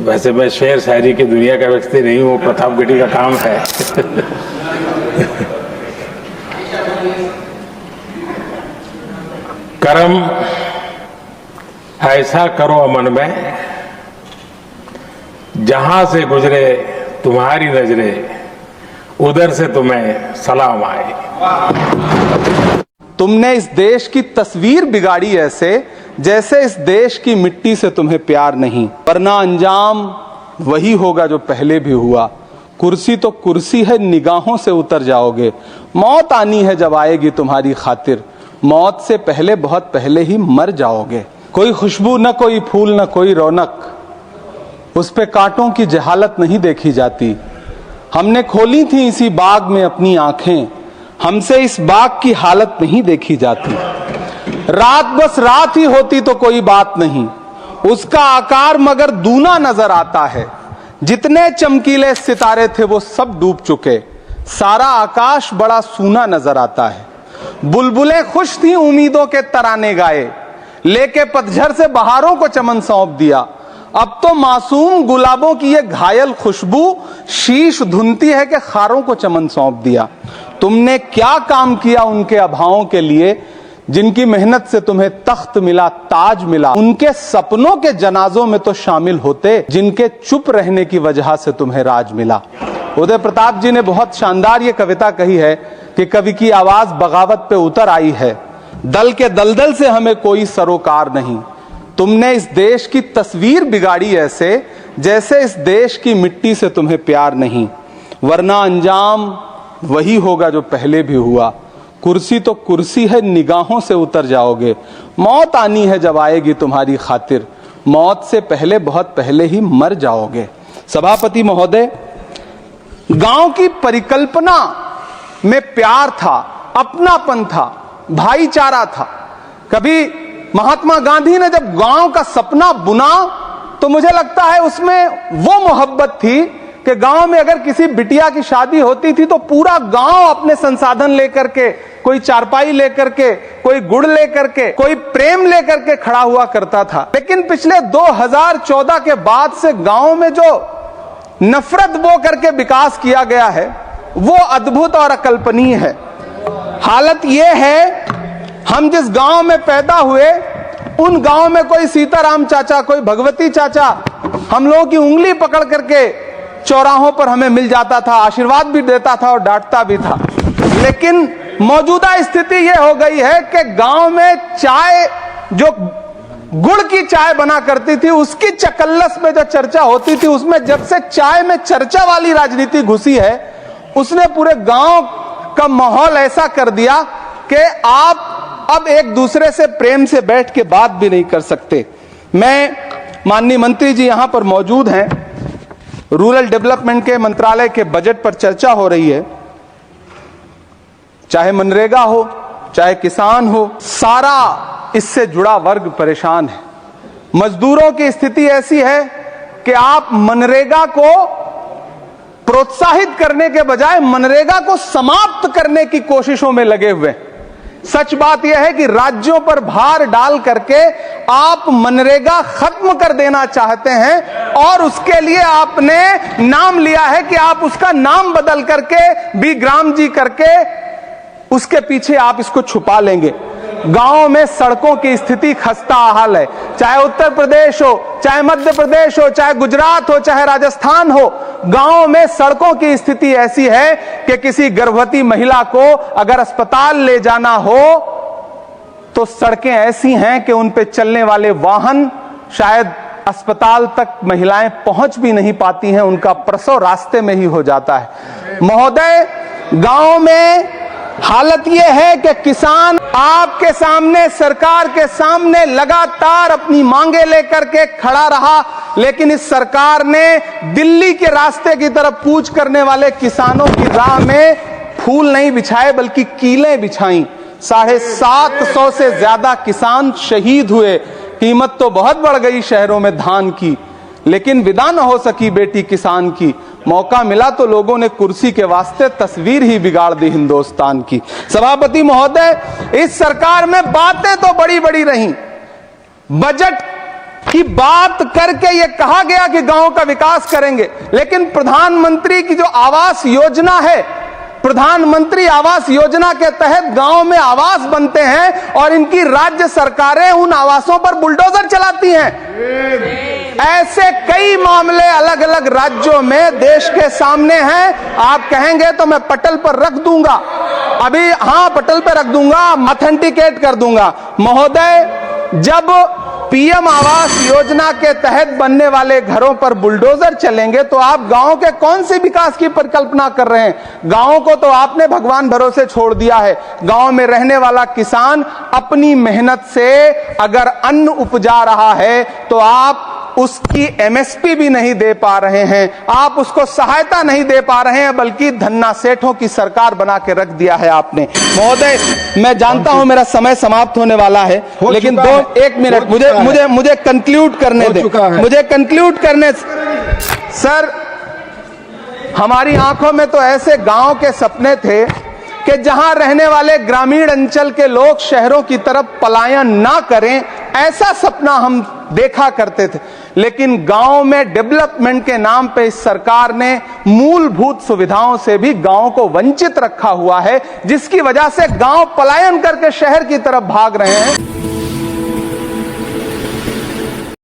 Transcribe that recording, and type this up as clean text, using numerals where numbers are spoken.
वैसे मैं शेर शायरी की दुनिया का व्यक्ति नहीं हूँ, प्रतापगढ़ी का काम है। कर्म ऐसा करो अमन में, जहां से गुजरे तुम्हारी नजरें, उधर से तुम्हें सलाम आए। तुमने इस देश की तस्वीर बिगाड़ी ऐसे जैसे इस देश की मिट्टी से तुम्हें प्यार नहीं, वरना अंजाम वही होगा जो पहले भी हुआ। कुर्सी तो कुर्सी है, निगाहों से उतर जाओगे। मौत आनी है जब आएगी तुम्हारी खातिर, मौत से पहले बहुत पहले ही मर जाओगे। कोई खुशबू न कोई फूल न कोई रौनक, उस पे कांटों की जहालत नहीं देखी जाती। हमने खोली थी इसी बाग में अपनी आंखें, हमसे इस बाग की हालत नहीं देखी जाती। रात बस रात ही होती तो कोई बात नहीं, उसका आकार मगर दूना नजर आता है। जितने चमकीले सितारे थे वो सब डूब चुके, सारा आकाश बड़ा सूना नजर आता है। बुलबुलें खुश थी उम्मीदों के तराने गाए, लेके पतझड़ से बहारों को चमन सौंप दिया। अब तो मासूम गुलाबों की ये घायल खुशबू शीश धुनती है कि खारों को चमन सौंप दिया। तुमने क्या काम किया उनके अभावों के लिए, जिनकी मेहनत से तुम्हें तख्त मिला, ताज मिला। उनके सपनों के जनाजों में तो शामिल होते, जिनके चुप रहने की वजह से तुम्हें राज मिला। उदय प्रताप जी ने बहुत शानदार ये कविता कही है कि कवि की आवाज बगावत पे उतर आई है, दल के दलदल से हमें कोई सरोकार नहीं। तुमने इस देश की तस्वीर बिगाड़ी ऐसे जैसे इस देश की मिट्टी से तुम्हें प्यार नहीं, वरना अंजाम वही होगा जो पहले भी हुआ। कुर्सी तो कुर्सी है, निगाहों से उतर जाओगे। मौत आनी है जब आएगी तुम्हारी खातिर, मौत से पहले बहुत पहले ही मर जाओगे। सभापति महोदय, गांव की परिकल्पना में प्यार था, अपनापन था, भाईचारा था। कभी महात्मा गांधी ने जब गांव का सपना बुना तो मुझे लगता है उसमें वो मोहब्बत थी कि गांव में अगर किसी बिटिया की शादी होती थी तो पूरा गांव अपने संसाधन लेकर के, कोई चारपाई लेकर के, कोई गुड़ लेकर के, कोई प्रेम लेकर के खड़ा हुआ करता था। लेकिन पिछले 2014 के बाद से गांव में जो नफरत बो करके विकास किया गया है वो अद्भुत और अकल्पनीय है। हालत यह है, हम जिस गांव में पैदा हुए उन गांव में कोई सीताराम चाचा, कोई भगवती चाचा हम लोगों की उंगली पकड़ करके चौराहों पर हमें मिल जाता था, आशीर्वाद भी देता था और डांटता भी था। लेकिन मौजूदा स्थिति यह हो गई है कि गांव में चाय, जो गुड़ की चाय बना करती थी, उसकी चकल्लस में जो चर्चा होती थी, उसमें जब से चाय में चर्चा वाली राजनीति घुसी है, उसने पूरे गांव का माहौल ऐसा कर दिया कि आप अब एक दूसरे से प्रेम से बैठ के बात भी नहीं कर सकते। मैं, माननीय मंत्री जी यहां पर मौजूद हैं, रूरल डेवलपमेंट के मंत्रालय के बजट पर चर्चा हो रही है। चाहे मनरेगा हो, चाहे किसान हो, सारा इससे जुड़ा वर्ग परेशान है। मजदूरों की स्थिति ऐसी है कि आप मनरेगा को प्रोत्साहित करने के बजाय मनरेगा को समाप्त करने की कोशिशों में लगे हुए। सच बात यह है कि राज्यों पर भार डाल करके आप मनरेगा खत्म कर देना चाहते हैं और उसके लिए आपने नाम लिया है कि आप उसका नाम बदल करके बी ग्राम जी करके उसके पीछे आप इसको छुपा लेंगे। गांवों में सड़कों की स्थिति खस्ता हाल है, चाहे उत्तर प्रदेश हो, चाहे मध्य प्रदेश हो, चाहे गुजरात हो, चाहे राजस्थान हो। गांवों में सड़कों की स्थिति ऐसी है कि किसी गर्भवती महिला को अगर अस्पताल ले जाना हो तो सड़कें ऐसी हैं कि उन पे चलने वाले वाहन शायद अस्पताल तक महिलाएं पहुंच भी नहीं पाती हैं, उनका प्रसव रास्ते में ही हो जाता है। महोदय, गांव में हालत यह है कि किसान आपके सामने, सरकार के सामने लगातार अपनी मांगे लेकर के खड़ा रहा, लेकिन इस सरकार ने दिल्ली के रास्ते की तरफ कूच करने वाले किसानों की राह में फूल नहीं बिछाए बल्कि कीलें बिछाई। 750 से ज्यादा किसान शहीद हुए। कीमत तो बहुत बढ़ गई शहरों में धान की, लेकिन विदा न हो सकी बेटी किसान की। मौका मिला तो लोगों ने कुर्सी के वास्ते तस्वीर ही बिगाड़ दी हिंदुस्तान की। सभापति महोदय, इस सरकार में बातें तो बड़ी बड़ी रही, बजट कि बात करके ये कहा गया कि गांव का विकास करेंगे, लेकिन प्रधानमंत्री की जो आवास योजना है, प्रधानमंत्री आवास योजना के तहत गांव में आवास बनते हैं और इनकी राज्य सरकारें उन आवासों पर बुलडोजर चलाती हैं। ऐसे कई मामले अलग अलग राज्यों में देश के सामने हैं। आप कहेंगे तो मैं पटल पर रख दूंगा, अभी हां पटल पर रख दूंगा, ऑथेंटिकेट कर दूंगा। महोदय, जब पीएम आवास योजना के तहत बनने वाले घरों पर बुलडोजर चलेंगे तो आप गांव के कौन से विकास की परिकल्पना कर रहे हैं? गांव को तो आपने भगवान भरोसे छोड़ दिया है। गांव में रहने वाला किसान अपनी मेहनत से अगर अन्न उपजा रहा है तो आप उसकी एमएसपी भी नहीं दे पा रहे हैं, आप उसको सहायता नहीं दे पा रहे हैं, बल्कि धन्ना सेठों की सरकार बना के रख दिया है आपने। महोदय, मैं जानता हूं मेरा समय समाप्त होने वाला है, लेकिन एक मिनट मुझे कंक्लूड करने दें, मुझे कंक्लूड करने। सर, हमारी आंखों में तो ऐसे गांव के सपने थे कि जहां रहने वाले ग्रामीण अंचल के लोग शहरों की तरफ पलायन ना करें, ऐसा सपना हम देखा करते थे। लेकिन गांव में डेवलपमेंट के नाम पे इस सरकार ने मूलभूत सुविधाओं से भी गांव को वंचित रखा हुआ है, जिसकी वजह से गांव पलायन करके शहर की तरफ भाग रहे हैं।